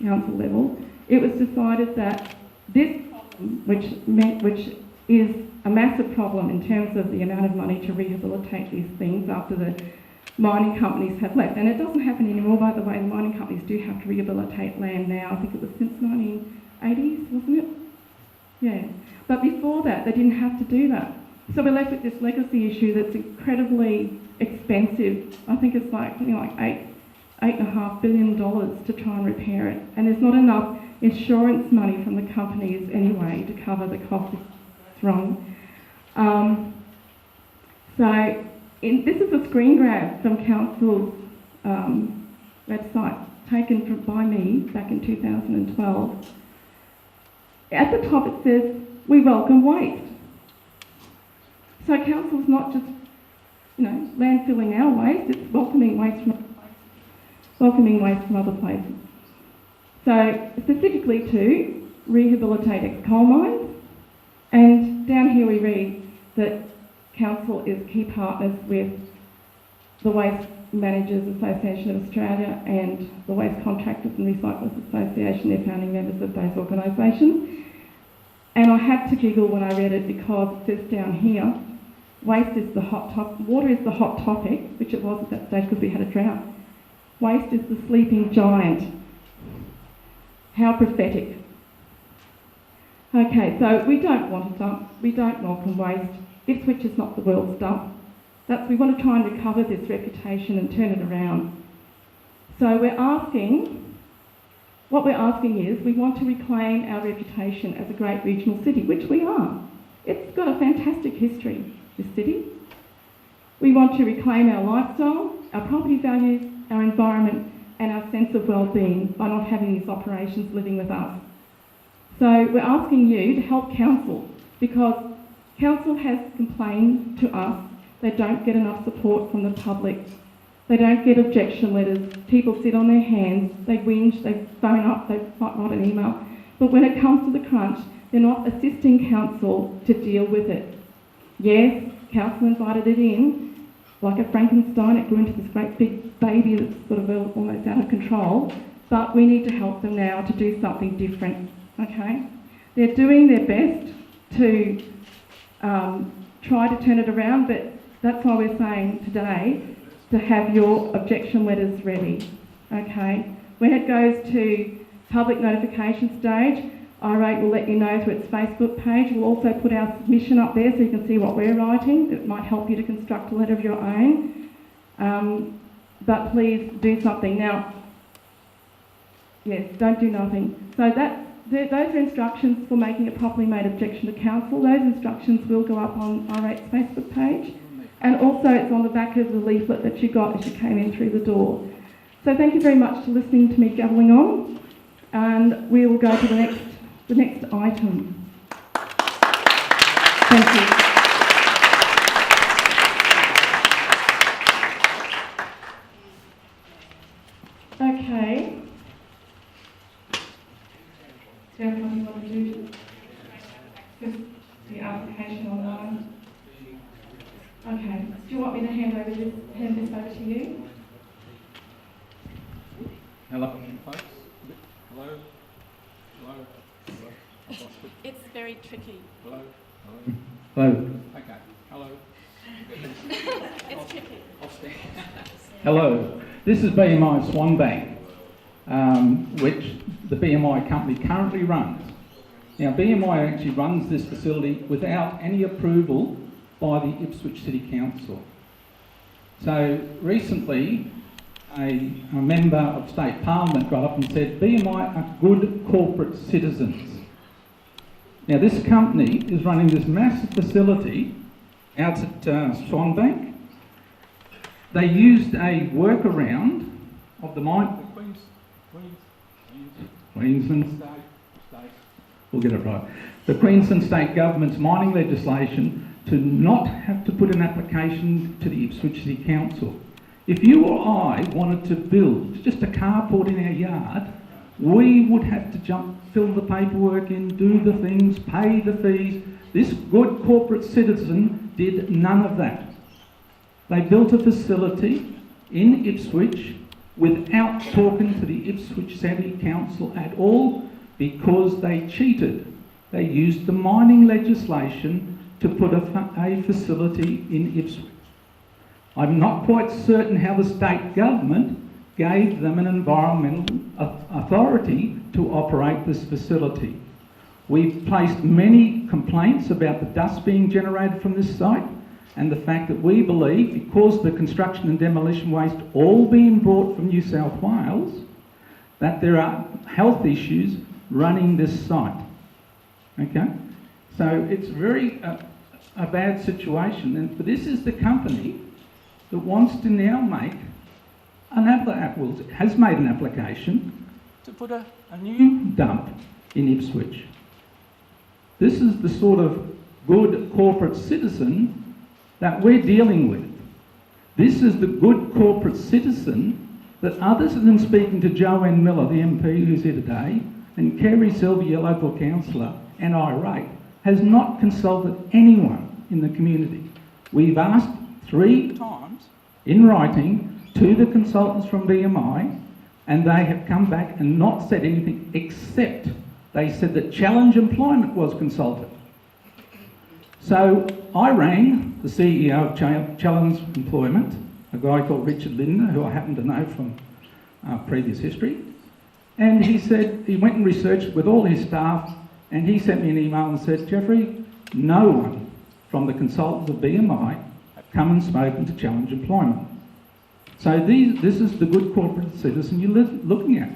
council level, it was decided that this problem, which is a massive problem in terms of the amount of money to rehabilitate these things after the mining companies have left, and it doesn't happen anymore, by the way. The mining companies do have to rehabilitate land now. I think it was since 1980s, wasn't it? Yeah. But before that, they didn't have to do that. So we're left with this legacy issue that's incredibly expensive. I think it's like something like $8.5 billion to try and repair it. And there's not enough insurance money from the companies anyway to cover the cost if it's wrong. This is a screen grab from Council's website, taken by me back in 2012. At the top it says, "We welcome waste." So Council's not just, landfilling our waste, it's welcoming waste from other places. So specifically to rehabilitate ex-coal mines, and down here we read that Council is key partners with the Waste Managers Association of Australia and the Waste Contractors and Recyclers Association. They're founding members of those organisations. And I had to giggle when I read it because it says down here, waste is the hot topic, water is the hot topic, which it was at that stage because we had a drought. Waste is the sleeping giant. How prophetic. Okay, so we don't want a dump, we don't welcome waste. Ipswich is not the world's dump. We want to try and recover this reputation and turn it around. So what we're asking is, we want to reclaim our reputation as a great regional city, which we are. It's got a fantastic history, this city. We want to reclaim our lifestyle, our property values, our environment, and our sense of well-being by not having these operations living with us. So we're asking you to help Council, because Council has complained to us they don't get enough support from the public. They don't get objection letters. People sit on their hands, they whinge, they phone up, they might write an email. But when it comes to the crunch, they're not assisting Council to deal with it. Yes, Council invited it in, like a Frankenstein. It grew into this great big baby that's sort of almost out of control. But we need to help them now to do something different, okay? They're doing their best to try to turn it around, but that's why we're saying today to have your objection letters ready, okay? When it goes to public notification stage, IRATE will let you know through its Facebook page. We'll also put our submission up there so you can see what we're writing. It might help you to construct a letter of your own. But please do something. Now, yes, don't do nothing. So those are instructions for making a properly made objection to Council. Those instructions will go up on IRATE's Facebook page. And also it's on the back of the leaflet that you got as you came in through the door. So thank you very much for listening to me gabbling on. And we will go to the next item. Thank you. Okay. So what do you want to do? Just the application online. Okay. Do you want me to hand this over to you? Hello, folks. Hello. Hello. Hello. It's very tricky. Hello. Hello. Hello. Okay. Hello. It's tricky. I'll stand. Hello. This is BMI Swanbank, which the BMI company currently runs. Now, BMI actually runs this facility without any approval by the Ipswich City Council. So recently, a member of State Parliament got up and said, BMI are good corporate citizens. Now, this company is running this massive facility out at Swanbank. They used a workaround of the Queensland State, we'll get it right. The Queensland State Government's mining legislation to not have to put an application to the Ipswich City Council. If you or I wanted to build just a carport in our yard, we would have to fill the paperwork in, do the things, pay the fees. This good corporate citizen did none of that. They built a facility in Ipswich without talking to the Ipswich City Council at all, because they cheated. They used the mining legislation to put a facility in Ipswich. I'm not quite certain how the state government gave them an environmental authority to operate this facility. We've placed many complaints about the dust being generated from this site, and the fact that we believe, because the construction and demolition waste all being brought from New South Wales, that there are health issues running this site. Okay? So it's very a bad situation, and this is the company that wants to now make has made an application to put a new dump in Ipswich. This is the sort of good corporate citizen that we're dealing with. This is the good corporate citizen that, other than speaking to Joanne Miller, the MP who's here today, and Kerry Sylvia, local councillor, and irate, has not consulted anyone in the community. We've asked 3 times in writing to the consultants from BMI, and they have come back and not said anything, except they said that Challenge Employment was consulted. So I rang the CEO of Challenge Employment, a guy called Richard Lindner, who I happen to know from previous history, and he said he went and researched with all his staff, and he sent me an email and said, Jeffrey, no one from the consultants of BMI have come and spoken to Challenge Employment. So this is the good corporate citizen you're looking at.